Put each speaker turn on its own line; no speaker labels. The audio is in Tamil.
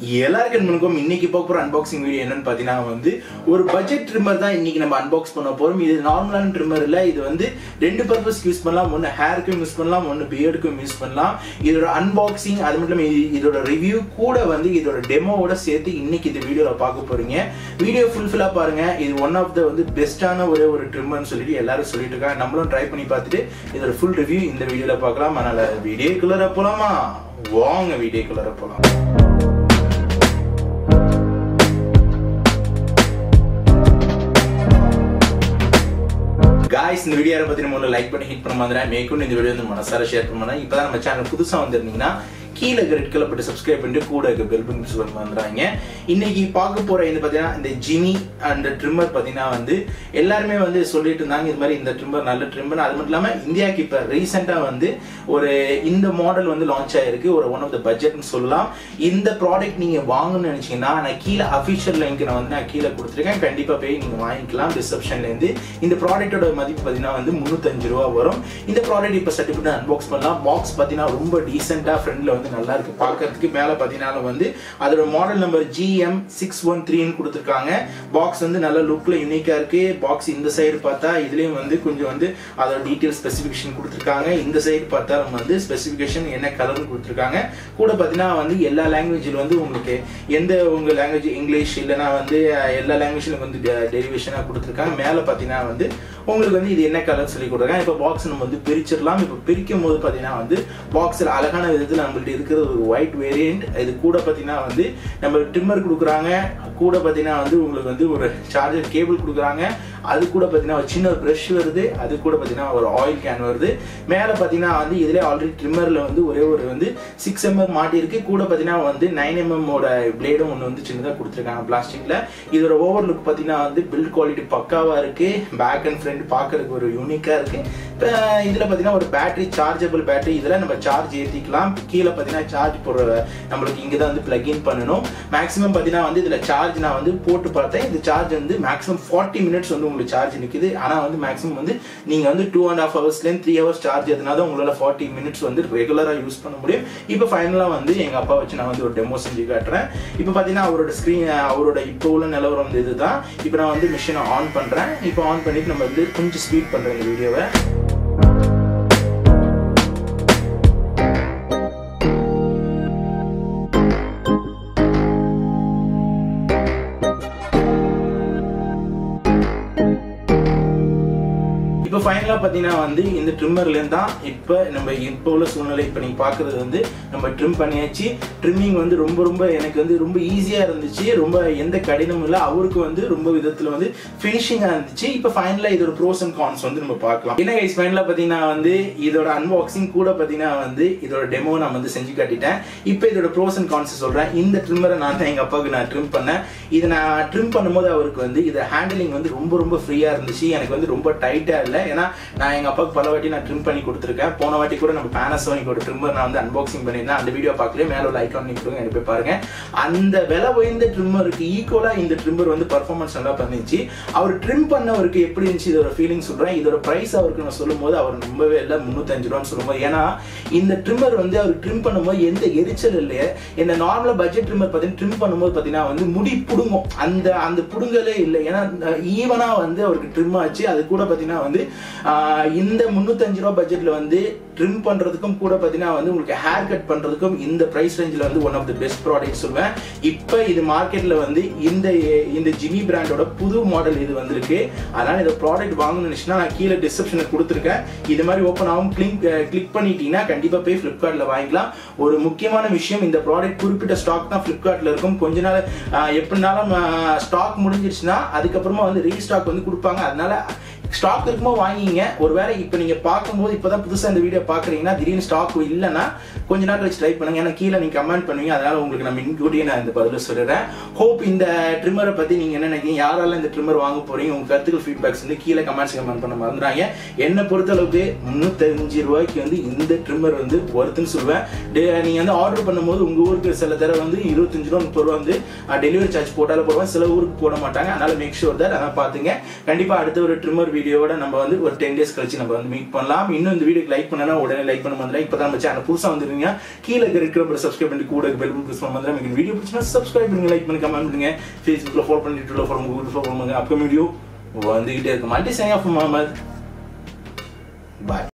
எல்லாருக்கும் இன்னைக்கு பார்க்க அன்பாக்சிங் வீடியோ என்னன்னு பார்த்தீங்கன்னா வந்து ஒரு பட்ஜெட் ட்ரிம்மர் தான் இன்னைக்கு நம்ம அன்பாக்ஸ் பண்ண போறோம். இது நார்மலான ட்ரிம்மர் இல்லை, இது வந்து ரெண்டு பர்பஸ்க்கு யூஸ் பண்ணலாம். ஒன்று ஹேருக்கும் யூஸ் பண்ணலாம், ஒன்று பியர்டுக்கும் யூஸ் பண்ணலாம். இதோட அன்பாக்சிங் அது மட்டும் இல்லாமல் இதோட ரிவ்யூ கூட வந்து இதோட டெமோவோட சேர்த்து இன்னைக்கு இந்த வீடியோவில் பார்க்க போறீங்க. வீடியோ ஃபுல்லாக பாருங்க. இது ஒன் ஆஃப் த வந்து பெஸ்டான ஒரு ட்ரிம்மர்னு சொல்லிட்டு எல்லாரும் சொல்லிட்டு இருக்காங்க. நம்மளும் ட்ரை பண்ணி பார்த்துட்டு இதோட ஃபுல் ரிவ்யூ இந்த வீடியோவில் பார்க்கலாம். அதனால வீடியோக்குள்ள போலாமா? வாங்க வீடியோக்குள்ள போலாம். गाइस இந்த வீடியோவை பத்தி நம்ம லைக் பண்ணி ஹிட் பண்ண மாதிரி மேற்கொண்டு இந்த வீடியோ வந்து மனசார ஷேர் பண்ணுங்க. இப்பதான் நம்ம சேனல் புதுசா வந்திருந்தீங்கன்னா கீழே ரெட் கலர் பட்டு சப்ஸ்கிரைப் பண்ணிட்டு கூட இருக்க பெல் பட்டன் ப்ரெஸ் பண்ணி வந்துறாங்க. இன்னைக்கு பார்க்க போற இந்த பார்த்தீங்கன்னா இந்த ஜிமி அண்ட் ட்ரிம்மர் பார்த்தீங்கன்னா வந்து எல்லாருமே வந்து சொல்லிட்டு இருந்தாங்க இது மாதிரி இந்த ட்ரிம்மர் நல்ல ட்ரிம்மர். அது மட்டும் இல்லாமல் இந்தியாவுக்கு இப்போ ரீசெண்டாக வந்து ஒரு இந்த மாடல் வந்து லான்ச் ஆயிருக்கு. ஒரு ஒன் ஆஃப் த பட்ஜெட்னு சொல்லலாம். இந்த ப்ராடக்ட் நீங்கள் வாங்கணும்னு நினச்சிங்கன்னா நான் கீழே அஃபிஷியல் லிங்க் நான் கீழே கொடுத்துருக்கேன். கண்டிப்பாக போய் நீங்கள் வாங்கிக்கலாம் டிஸ்கிரிப்ஷன்லேருந்து. இந்த ப்ராடக்டோட மதிப்பு பார்த்தீங்கன்னா வந்து 305 ரூபா வரும். இந்த ப்ராடக்ட் இப்போ சர்டிஃபிகேட் அன்பாக்ஸ் பண்ணலாம். பாக்ஸ் பார்த்தீங்கன்னா ரொம்ப டீசெண்டாக ஃப்ரெண்டில் வந்து நல்லா இருக்கு பார்க்கறதுக்கு. மேலே பார்த்தீங்கன்னா வந்து அதோட மாடல் நம்பர் GM613 கொடுத்துருக்காங்க. பாக்ஸ் வந்து நல்ல லுக்ல யூனிக்கா இருக்கு. பாக்ஸ் இந்த சைடு பார்த்தா இதுலயும் வந்து கொஞ்சம் வந்து அதோட டீடைல் ஸ்பெசிஃபிகேஷன் கொடுத்துருக்காங்க. இந்த சைடு பார்த்தா நம்ம வந்து ஸ்பெசிஃபிகேஷன் என்ன கலர்னு கொடுத்துருக்காங்க. கூட பார்த்தீங்கன்னா வந்து எல்லா லாங்குவேஜில் வந்து உங்களுக்கு எந்த உங்க லாங்குவேஜ் இங்கிலீஷ் இல்லைன்னா வந்து எல்லா லாங்குவேஜ்லையும் வந்து டெரிவேஷனாக கொடுத்துருக்காங்க. மேலே பார்த்தீங்கன்னா வந்து உங்களுக்கு வந்து இது என்ன கலர் சொல்லி கொடுத்துருக்காங்க. இப்போ பாக்ஸ் நம்ம வந்து பிரிச்சிடலாம். இப்போ பிரிக்கும் போது பார்த்தீங்கன்னா வந்து பாக்ஸில் அழகான விதத்தில் நம்மள்ட்ட இருக்கிற ஒரு ஒயிட் வேரியன்ட். இது கூட பார்த்தீங்கன்னா வந்து நம்ம ட்ரிம்மர் கொடுக்குறாங்க. கூட பார்த்தீங்கன்னா வந்து உங்களுக்கு வந்து ஒரு சார்ஜர் கேபிள் கொடுக்குறாங்க. அது கூட பார்த்தீங்கன்னா ஒரு சின்ன ப்ரஷ் வருது. அது கூட பார்த்தீங்கன்னா ஒரு ஆயில் கேன் வருது. மேலே பார்த்தீங்கன்னா வந்து இதிலே ஆல்ரெடி ட்ரிம்மரில் வந்து ஒரே ஒரு வந்து 6 mm மாட்டியிருக்கு. கூட பார்த்தீங்கன்னா வந்து 9 mm பிளேடும் ஒன்று வந்து சின்னதாக கொடுத்துருக்காங்க பிளாஸ்டிக்கில். இதோட ஓவர் லுக் பார்த்தீங்கன்னா வந்து பில்ட் குவாலிட்டி பக்காவாக இருக்கு. பேக் அண்ட் ஃப்ரண்ட் பார்க்கறதுக்கு ஒரு யூனிக்காக இருக்கு. இப்போ இதில் பார்த்தீங்கன்னா ஒரு பேட்டரி சார்ஜபிள் பேட்டரி. இதில் நம்ம சார்ஜ் ஏற்றிக்கலாம். கீழே பார்த்தீங்கன்னா சார்ஜ் போடுற நம்மளுக்கு இங்கே தான் வந்து பிளக்இன் பண்ணணும். மேக்ஸிமம் பார்த்தீங்கன்னா வந்து இதில் சார்ஜ் நான் வந்து போட்டு பார்த்தேன். இந்த சார்ஜ் வந்து மேக்ஸிமம் 40 minutes வந்து உங்களுக்கு சார்ஜ் நிற்குது. ஆனால் வந்து மேக்ஸிமம் வந்து நீங்கள் வந்து 2.5 hours-லேருந்து 3 hours சார்ஜ் எதுனா தான் உங்களால் 40 minutes வந்து ரெகுலராக யூஸ் பண்ண முடியும். இப்போ ஃபைனலாக வந்து எங்கள் அப்பா வச்சு நான் வந்து ஒரு டெமோ செஞ்சு காட்டுறேன். இப்போ பார்த்தீங்கன்னா அவரோட ஸ்க்ரீன் அவரோட இப்போ உள்ள நிலவரம் வந்து இதுதான். இப்போ நான் வந்து மிஷினை ஆன் பண்ணுறேன். இப்போ ஆன் பண்ணிட்டு நம்ம வந்து கொஞ்சம் ஸ்பீட் பண்ணுறேன் இந்த வீடியோவை. இப்போ ஃபைனலாக பார்த்தீங்கன்னா வந்து இந்த ட்ரிம்மர்லேருந்து தான் இப்போ நம்ம இப்போ உள்ள சூழ்நிலை இப்போ நீங்கள் பார்க்குறது வந்து நம்ம ட்ரிம் பண்ணியாச்சு. ட்ரிம்மிங் வந்து ரொம்ப எனக்கு வந்து ரொம்ப ஈஸியாக இருந்துச்சு. ரொம்ப எந்த கடினமும் இல்லை. அவருக்கு வந்து ரொம்ப விதத்தில் வந்து ஃபினிஷிங்காக இருந்துச்சு. இப்போ ஃபைனலாக இதோட ப்ரோஸ் அண்ட் கான்ஸ் வந்து நம்ம பார்க்கலாம். என்ன கைஸ் ஃபைனலாக பார்த்தீங்கன்னா வந்து இதோட அன்பாக்சிங் கூட பார்த்தீங்கன்னா வந்து இதோட டெமோ நான் வந்து செஞ்சு காட்டிட்டேன். இப்போ இதோட ப்ரோஸ் அண்ட் கான்ஸ் சொல்கிறேன். இந்த ட்ரிம்மரை நான் தான் எங்கள் அப்பாவுக்கு நான் ட்ரிம் பண்ணேன். இதை நான் ட்ரிம் பண்ணும்போது அவருக்கு வந்து இதை ஹேண்டிலிங் வந்து ரொம்ப ஃப்ரீயாக இருந்துச்சு. எனக்கு வந்து ரொம்ப டைட்டாக இல்லை. ஏன்னா நான் எங்க அப்பாவுக்கு பல வாட்டி நான் ட்ரிம் பண்ணி கொடுத்துருக்கேன். போன வாட்டி கூட நம்ம Panasonic ட்ரிம்மர் நான் வந்து அன்பாக்சிங் பண்ணியிருந்தேன். அந்த வீடியோ பார்க்கல மேலே உள்ள ஐகான் லிங்க் எனக்கு போய் பாருங்க. அந்த விலை உயர்ந்த ட்ரிம்மருக்கு ஈக்குவலா இந்த ட்ரிம்மர் வந்து பர்ஃபார்மன்ஸ் நல்லா பண்ணிச்சு. அவர் ட்ரிம் பண்ணவருக்கு எப்படி இருந்துச்சு இதோட ஃபீலிங் சொல்றேன். இதோட பிரைஸ் அவருக்கு நான் சொல்லும் போது அவர் நம்பவே இல்லை 305 ரூபான்னு சொல்லும்போது. ஏன்னா இந்த ட்ரிம்மர் வந்து அவர் ட்ரிம் பண்ணும்போது எந்த எரிச்சல் இல்லையே. இந்த நார்மலா பட்ஜெட் ட்ரிம்மர் பார்த்தீங்கன்னா ட்ரிம் பண்ணும்போது பார்த்தீங்கன்னா வந்து முடி புடுங்கும். அந்த புடுங்கலே இல்லை. ஏன்னா ஈவனா வந்து அவருக்கு ட்ரிம் ஆச்சு. அது கூட பார்த்தீங்கன்னா வந்து இந்த 305 ரூபா பட்ஜெட்ல வந்து ட்ரிம் பண்றதுக்கும் கூட பார்த்தீங்கன்னா வந்து உங்களுக்கு ஹேர் கட் பண்றதுக்கும் இந்த பிரைஸ் ரேஞ்சில் வந்து one of the best product சொல்லுவேன். இப்போ இது மார்க்கெட்ல வந்து இந்த ஜிமி பிராண்டோட புது மாடல் இது வந்திருக்கு. அதனால இந்த ப்ராடக்ட் வாங்கணும்னு நினைச்சுன்னா நான் கீழே டிஸ்கிரிப்ஷனில் கொடுத்துருக்கேன். இது மாதிரி ஓப்பன் ஆகும் கிளிக் பண்ணிட்டீங்கன்னா கண்டிப்பா போய் ஃபிளிப்கார்ட்ல வாங்கிக்கலாம். ஒரு முக்கியமான விஷயம், இந்த ப்ராடக்ட் குறிப்பிட்ட ஸ்டாக் தான் ஃபிளிப்கார்ட்ல இருக்கும். கொஞ்ச நாள் எப்படினாலும் ஸ்டாக் முடிஞ்சிருச்சுன்னா அதுக்கப்புறமா வந்து ரீஸ்டாக் வந்து கொடுப்பாங்க. அதனால ஸ்டாக் இருக்கும்போது வாங்கிங்க. ஒருவேளை இப்போ நீங்கள் பார்க்கும்போது இப்போ தான் புதுசாக இந்த வீடியோ பார்க்குறீங்கன்னா திடீர்னு ஸ்டாக் இல்லைன்னா கொஞ்ச நாள் வச்சு ட்ரை பண்ணுங்க. ஏன்னா கீழே நீங்கள் கமெண்ட் பண்ணுவீங்க. அதனால உங்களுக்கு நம்ம இன்க்ளூடியே நான் இந்த பதில் சொல்லிடுறேன். ஹோப் இந்த ட்ரிம்மரை பற்றி நீங்கள் என்ன நினைக்கிறீங்க, யாரெல்லாம் இந்த ட்ரிம்மர் வாங்க போறீங்க, உங்கள் கருத்துக்கள் ஃபீட்பேக்ஸ் வந்து கீழே கமெண்ட் பண்ண மறந்துடாங்க. என்னை பொறுத்தளவுக்கு 305 ரூபாய்க்கு வந்து இந்த ட்ரிம்மர் வந்து ஒர்த்துன்னு சொல்லுவேன். நீங்கள் வந்து ஆர்டர் பண்ணும்போது உங்கள் ஊருக்கு சில தடவை வந்து 25 ரூபா 30 ரூபா வந்து டெலிவரி சார்ஜ் போட்டாலும் போடுவேன். சில ஊருக்கு போட மாட்டாங்க. அதனால மேக் ஷூர் தட் அதான் பார்த்துங்க. கண்டிப்பாக அடுத்த ஒரு ட்ரிம்மர் வீடியோவோட நம்ம வந்து ஒரு 10 days கழிச்சு நம்ம வந்து மீட் பண்ணலாம். இன்னும் இந்த வீடியோக்கு லைக் பண்ணனா உடனே லைக் பண்ண மாதிரி. இப்பதான் நம்ம சேனல் புதுசா வந்துருக்கீங்க, கீழே இருக்கிற சப்ஸ்கிரைப் பண்ணி கூட பெல் பட்டன் பிரஸ் பண்ண மாதிரி. உங்களுக்கு வீடியோ பிடிச்சா சப்ஸ்கிரைப் பண்ணுங்க, லைக் பண்ணுங்க, கமெண்ட் பண்ணுங்க. Facebookல ஃபாலோ பண்ணி, ட்விட்டர்ல ஃபாலோ பண்ணுங்க, கூகுள்ல ஃபாலோ பண்ணுங்க. அப்கமிங் வீடியோ வந்துகிட்டே இருக்கு. Multi sign off Muhammad. பாய்.